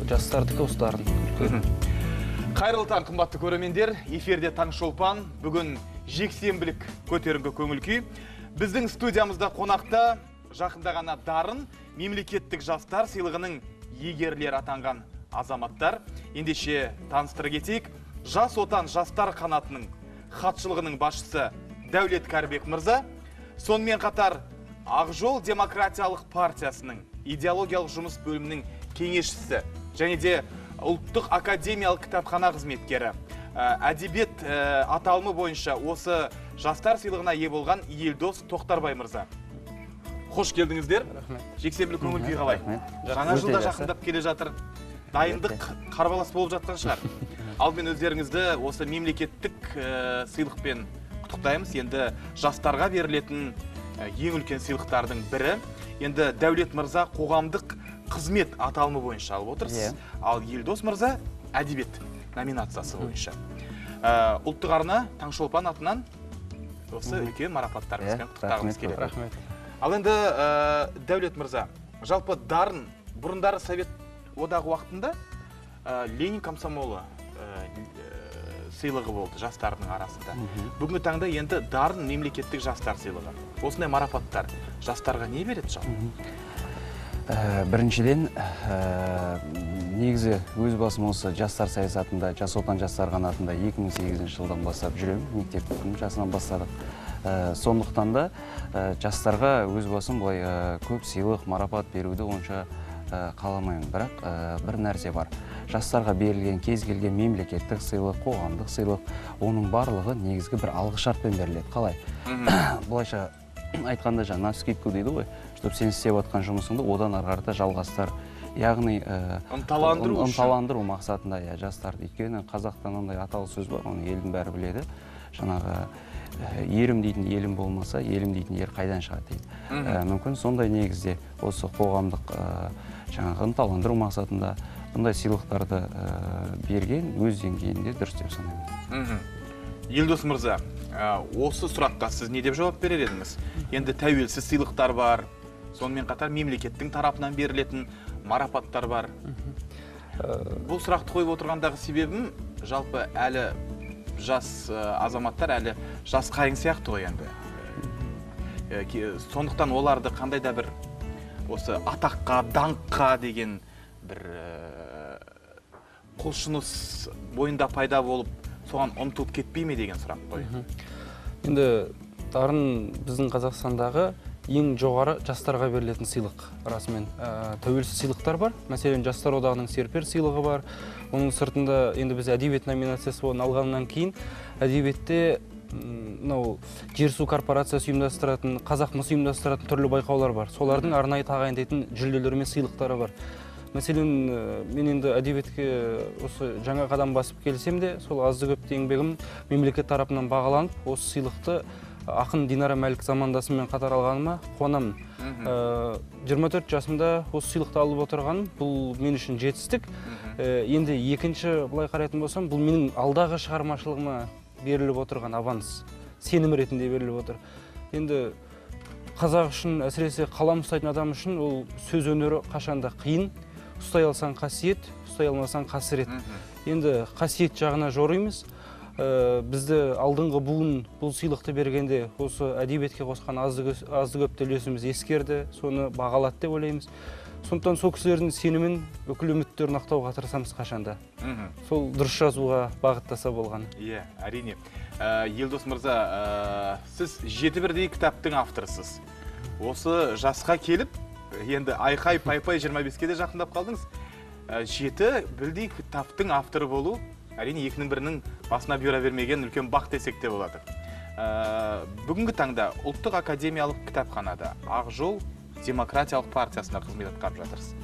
жастардікі осы дарын. Қайырлы таң, қымбатты көрермендер. Эфирде Таңшолпан. Бүгін жексенбілік көтеріңкі көңіл күй. Біздің студиямызда қонақта жақында ғана дарын мемлекеттік жастар сыйлығының иегерлері атанған азаматтар. Ендеше таныстыра кетейік. Жас отан жастар қанатының хатшылығының басшысы Дәулет Кәрібек мырза. Сонымен қатар Ақжол демократиялық партиясының идеологиялық жұмыс бөлімінің кеңесшісі және де ұлттық академиялық кітапхана қызметкері, әдебиет аталымы бойынша осы жастар сыйлығына ие болған Елдос Тоқтарбай мырза. Қош келдіңіздер. Жексенбілік көңіл күй қалай? Жаңа жылда жақындап келе жатыр. Дайындық қарбалас болып жатқан шығар. Алдымен өздеріңізді осы мемлекеттік сыйлықпен құттықтаймыз. Енді жастарға берілетін ең үлкен сыйлықтардың бірі. Енді Дәулет мырза қоғамдық қызмет аталымы бойынша алып отырсыз. Ал Елдос мырза әдебиет номинациясы бойынша. Ұлттық арна Таңшолпан атынан осы үлкен марапаттарыңызбен құттықтағымыз келеді. Рахмет. Ал енді Дәулет мырза, жалпы дарын бұрындары Совет одағы уақытында Ленин комсомолы сыйлығы болды жастардың арасында. Бүгінгі таңда енді дарын мемлекеттік жастар сыйлығы. Осындай марапаттар жастарға не береді жалпы? Біріншіден, негізі өз басым осы жастар саясатында, жас отан жастар қанатында 2008 жылдан бастап жүремін, мектеп жасынан бастадық. Сондықтан да жастарға өз басым былай көп сыйлық, марапат беруді онша қаламаймын. Бірақ бір нәрсе бар. Жастарға берілген кез келген мемлекеттік сыйлық, қоғамдық сыйлық, оның барлығы негізгі бір алғышартпен беріледі. Қалай? Бұлайша айтқанда жаңа скидку дейді ғой, чтобы сен істеп жатқан жұмысыңды одан ары қарата жалғастыр. Яғни ынталандыру мақсатында жастарды. Өйткені қазақтан ондай аталы сөз бар, оны елдің бәрі біледі. Жаңағы ерім дейтін елім болмаса, елім дейтін ер қайдан шығады дейді. Мүмкін сондай негізде осы қоғамдық жаңағы ынталандыру мақсатында бұндай сыйлықтарды берген өз деңгейінде дұрыс деп санаймын. Елдос мырза, осы сұраққа сіз не деп жауап берер едіңіз? Енді тәуелсіз сыйлықтар бар, сонымен қатар мемлекеттің тарапынан берілетін марапаттар бар. Бұл сұрақты қойып отырғандағы себебім, жалпы әлі жас азаматтар, әлі жас қайың сияқты ғой енді. Сондықтан оларды қандай да бір осы атаққа, даңққа деген бір құлшыныс бойында пайда болып, соған ұмтылып кетпей ме деген сұрақ қой. Енді дарын біздің Қазақстандағы ең жоғары жастарға берілетін сыйлық. Расымен тәуелсіз сыйлықтар бар. Мәселен, Жастар одағының серпер сыйлығы бар. Оның сыртында енді біз әдебиет номинациясы алғаннан кейін әдебиетте Жер-су корпорациясы ұйымдастыратын, Қазақмыс ұйымдастыратын түрлі байқаулар бар. Солардың арнайы тағайындайтын жүлделері мен сыйлықтары бар. Мәселен, мен енді әдебиетке осы жаңа қадам басып келсем де, сол азды көпті еңбегім мемлекет тарапынан бағаланып, осы сыйлықты ақын Динара Мәлік замандасымен қатар алғаныма қуанамын. 24 жасымда осы сыйлықты алып отырғаным, бұл мен үшін жетістік. Енді екінші былай қарайтын болсам, бұл менің алдағы шығармашылығыма беріліп отырған аванс, сенім ретінде беріліп отыр. Енді қазақ үшін, әсіресе қалам ұстайтын адам үшін ол сөз өнері қашанда қиын. Ұстай алсаң қасиет, ұстай алмасаң қасірет. Енді қасиет жағына жорымыз. Бізді алдыңғы буын бұл сыйлықты бергенде осы әдебиетке қосқан азды көпті үлесіміз ескерді, соны бағалады деп ойлаймыз. Сондықтан сол кісілердің сенімін, бүкіл үміттерін ақтауға тырысамыз қашанда. Сол дұрыс жазуға бағыттаса болған. Иә, әрине. Елдос мырза, сіз 7 бірдей кітаптың авторысыз. Осы жасқа келіп, енді айқай пай-пай 25-ке де жақындап қалдыңыз. 7 бірдей кітаптың авторы болу, әрине екінің бірінің басына бұйыра бермеген үлкен бақ десек те болады. Бүгінгі таңда ұлттық академиялық кітапханада Ақжол демократиялық партиясына қызмет атқарып жатырсыз.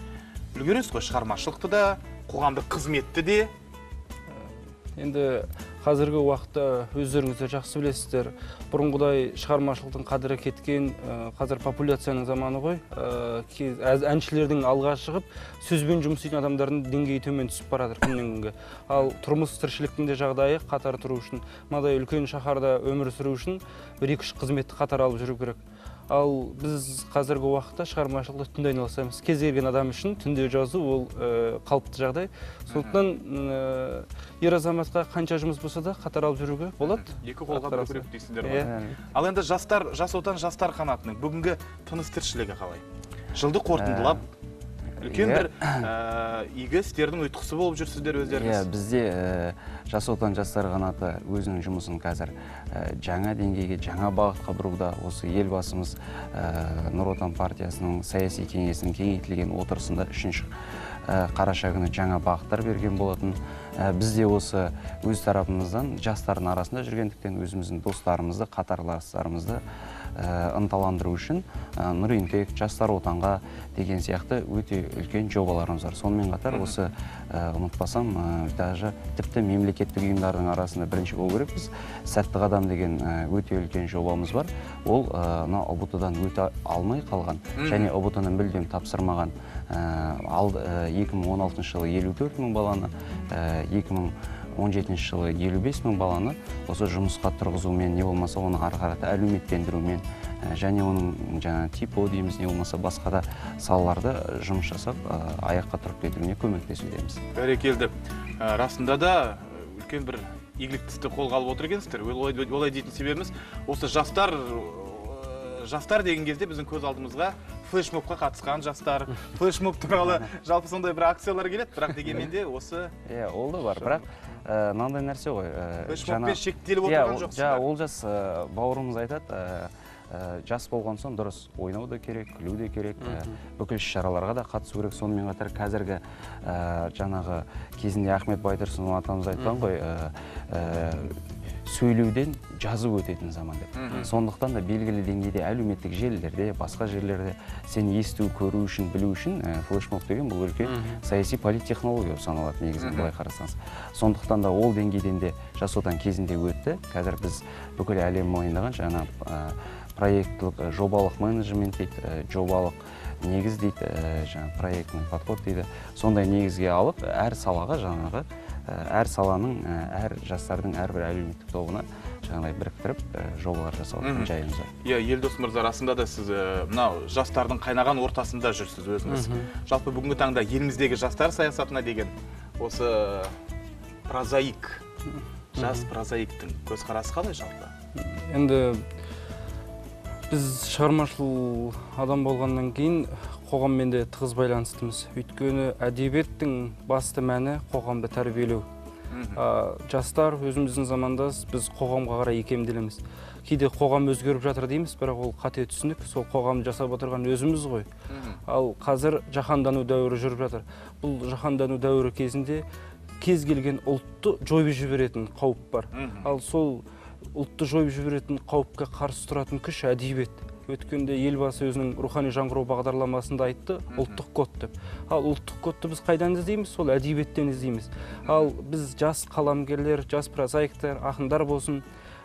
Үлгересіз ғой, шығармашылықты да, қоғамдық қызметті де. Енді қазіргі уақытта өздеріңіздер жақсы білесіздер, бұрынғыдай шығармашылықтың қадірі кеткен, қазір популяцияның заманы ғой. Әншілердің алға шығып, сөзбен жұмыс істейтін адамдардың деңгейі төмен түсіп баратыр күннен күнге. Ал тұрмыс тіршіліктің де жағдайы қатар тұру үшін, мынадай үлкен шаһарда өмір сүру үшін 1-2 қызметті қатар алып жүру керек. Ал біз қазіргі уақытта шығармашылықта түнде айналысамыз. Кез келген адам үшін түнде жазу ол қалыпты жағдай. Сондықтан ер азаматқа қанша жұмыс болса да қатар алып жүруге болады. Екі қолға бір күрек дейсіңдер ғой. Ал енді Жас отан жастар қанатының бүгінгі тыныс тіршілігі қалай? Жылды қорытындылап, үлкен бір игі істердің ұйытқысы болып жүрсіздер өздеріңіз. Бізде Жас отан жастар қанаты өзінің жұмысын қазір жаңа деңгейге, жаңа бағытқа бұруда. Осы елбасымыз Нұр Отан партиясының саяси кеңесінің кеңейтілген отырысында 3 қараша күні жаңа бағыттар берген болатын. Бізде осы өз тарапымыздан жастардың арасында жүргендіктен өзіміздің достарымызды, қатарластарымызды ынталандыру үшін Нұр Интек, Жастар отанға деген сияқты өте үлкен жобаларымыз бар. Сонымен қатар осы ұмытпасам, даже тіпті мемлекеттік ұйымдардың арасында бірінші болу керекпіз. Сәтті қадам деген өте үлкен жобамыз бар. Ол ұбт-дан өте алмай қалған және ұбт-ны мүлдем тапсырмаған 2016 жылы 54 мың баланы, 2017 жылы 55 мың баланы осы жұмысқа тұрғызумен, не болмаса оны ары қарата әлеуметтендірумен және оның типо дейміз, не болмаса басқа да салаларды жұмыс жасап аяққа тұрып кетуіне көмектесудеміз. Бәрекелді. Расында да үлкен бір игілікті істі қолға алып отыр екенсіздер. Олай дейтін себебіміз осы жастар деген кезде біздің көз алдымызға флешмобқа қатысқан жастар, флешмоб туралы жалпы сондай бір акциялар келеді, бірақ дегенмен де осы... Ол да бар, бірақ мынандай нәрсе ғой. Флешмобпен шектеліп отырған жоқсыздар. Ол жас бауырымыз айтады, жас болған соң дұрыс ойнау да керек, күлу де керек, бүкіл шараларға да қатысу керек. Сонымен қатар қазіргі жаңағы кезінде Ахмет Байтұрсынов атамыз айтқан ғой, сөйлеуден жазу өтетін заман деп. Сондықтан да белгілі деңгейде әлеуметтік желілерде, басқа жерлерде сен есту, көру үшін, білу үшін флешмоб деген бұл үлкен саяси политтехнология саналады негізін былай қарасаңыз. Сондықтан да ол деңгейден де Жас отан кезінде өтті. Қазір біз бүкіл әлем мойындаған жаңа проекттік жобалық менеджмент дейді, жобалық негіз дейді, жаңа проектный подход дейді. Сондай негізге алып, әр салаға жаңағы әр саланың, әр жастардың әрбір әлеуметтік тобына жаңағыдай біріктіріп жобалар жасалған жайымыз бар. Елдос мырза, расында да сіз мынау жастардың қайнаған ортасында жүрсіз өзіңіз. Жалпы бүгінгі таңда еліміздегі жастар саясатына деген осы прозаик, жас прозаиктің көзқарасы қалай жалпы? Енді біз шығармашыл адам болғаннан кейін қоғаммен де тығыз байланыстымыз. Өйткені әдебиеттің басты мәні қоғамды тәрбиелеу. Жастар өзіміздің замандас, біз қоғамға қарай икемделеміз. Кейде қоғам өзгеріп жатыр дейміз, бірақ ол қате түсінік, сол қоғамды жасап отырған өзіміз ғой. Ал қазір жаһандану дәуірі жүріп жатыр. Бұл жаһандану дәуірі кезінде кез келген ұлтты жойып жіберетін қауіп бар. Ал сол ұлтты жойып жіберетін қауіпке қарсы тұратын күш әдебиет. Өткенде елбасы өзінің рухани жаңғыру бағдарламасында айтты, ұлттық код деп. Ал ұлттық кодты біз қайдан іздейміз? Сол әдебиеттен іздейміз. Ал біз жас қаламгерлер, жас прозаиктер, ақындар болсын,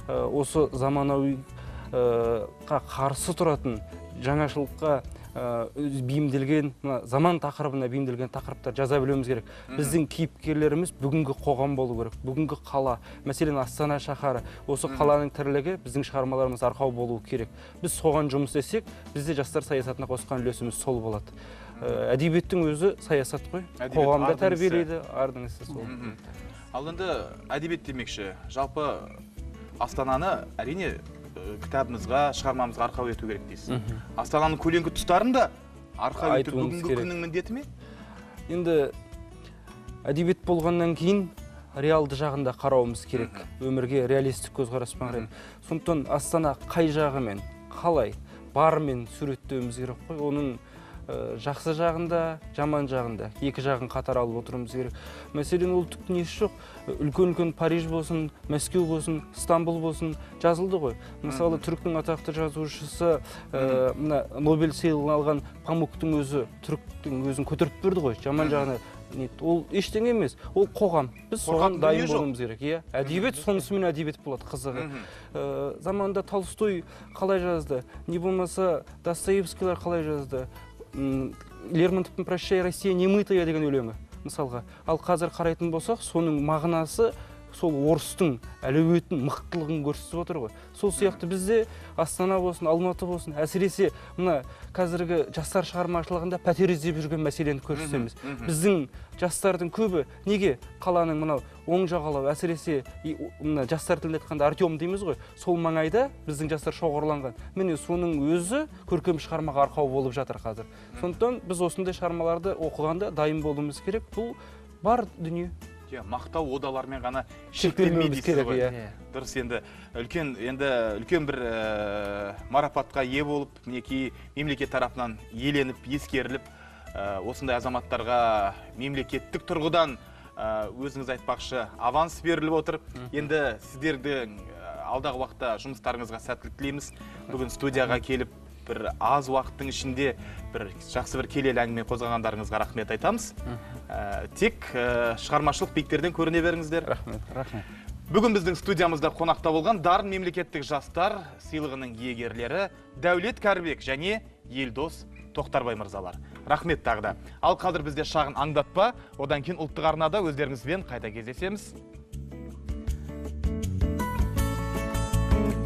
осы заманауиға қарсы тұратын, жаңашылыққа бейімделген, заман тақырыбына бейімделген тақырыптар жаза білуіміз керек. Біздің кейіпкерлеріміз бүгінгі қоғам болу керек, бүгінгі қала, мәселен Астана шаһары, осы қаланың тірлігі біздің шығармаларымыз арқау болуы керек. Біз соған жұмыс істесек, бізде жастар саясатына қосқан үлесіміз сол болады. Әдебиеттің өзі саясат қой, қоғамда тәрбиелейді, ардың ісі сол. Ал енді әдебиет демекші, жалпы Астананы әрине кітабымызға, шығармамызға арқау ету керек дейсіз. Астананың көлеңкі тұстарын да арқау ету бүгінгі күннің міндеті ме? Енді әдебиет болғаннан кейін реалды жағында қарауымыз керек. Өмірге реалистік көзқараспен қараймыз. Сондықтан Астана қай жағымен, қалай, барымен суреттеуіміз керек қой. Оның жақсы жағында, жаман жағында, екі жағын қатар алып отыруымыз керек. Мәселен, ол түк несі жоқ. Үлкен-үлкен Париж болсын, Мәскеу болсын, Стамбул болсын, жазылды ғой. Мысалы, түріктің атақты жазушысы, Нобель сыйлығын алған Памуктың өзі түріктің өзін көтеріп берді ғой. Жаман жағына ол ештеңе емес, ол қоғам. Біз соған дайын болуымыз керек. Әдебиет сонысымен әдебиет болады, қызығы. Заманда Толстой қалай жазды, не болмаса Достоевскийлер қалай жазды, Лермонтовтың «Прощай, Россия, немытая» деген өлеңі мысалға. Ал қазір қарайтын болсақ, соның мағынасы сол орыстың әлеуетін, мықтылығын көрсетіп отыр ғой. Сол сияқты бізде Астана болсын, Алматы болсын, әсіресе мына қазіргі жастар шығармашылығында пәтер іздеп жүрген мәселені көрсетеміз. Біздің жастардың көбі неге қаланың мынау оң жағалау, әсіресе мына жастар тілінде айтқанда Артем дейміз ғой, сол маңайда біздің жастар шоғырланған. Міне соның өзі көркем шығармаға арқау болып жатыр қазір. Сондықтан біз осындай шығармаларды оқығанда дайын болуымыз керек. Бұл бар дүние. Мақтау одалармен ғана шектелмеуіміз керек. Дұрыс, енді үлкен бір марапатқа ие болып, мінекей мемлекет тарапынан еленіп, ескеріліп, осындай азаматтарға мемлекеттік тұрғыдан өзіңіз айтпақшы аванс беріліп отыр. Енді сіздердің алдағы уақытта жұмыстарыңызға сәттілік тілейміз. Бүгін студияға келіп, бір аз уақыттың ішінде жақсы бір келелі әңгіме қозғағандарыңызға рахмет айтамыз. Тек шығармашылық биіктерден көріне беріңіздер. Рахмет. Бүгін біздің студиямызда қонақта болған дарын мемлекеттік жастар сыйлығының иегерлері Дәулет Кәрібек және Елдос Тоқтарбай мырзалар. Рахмет тағы да. Ал қазір бізде шағын аңдатпа, одан кейін ұлттық арнада өздеріңізбен қайта кездесеміз.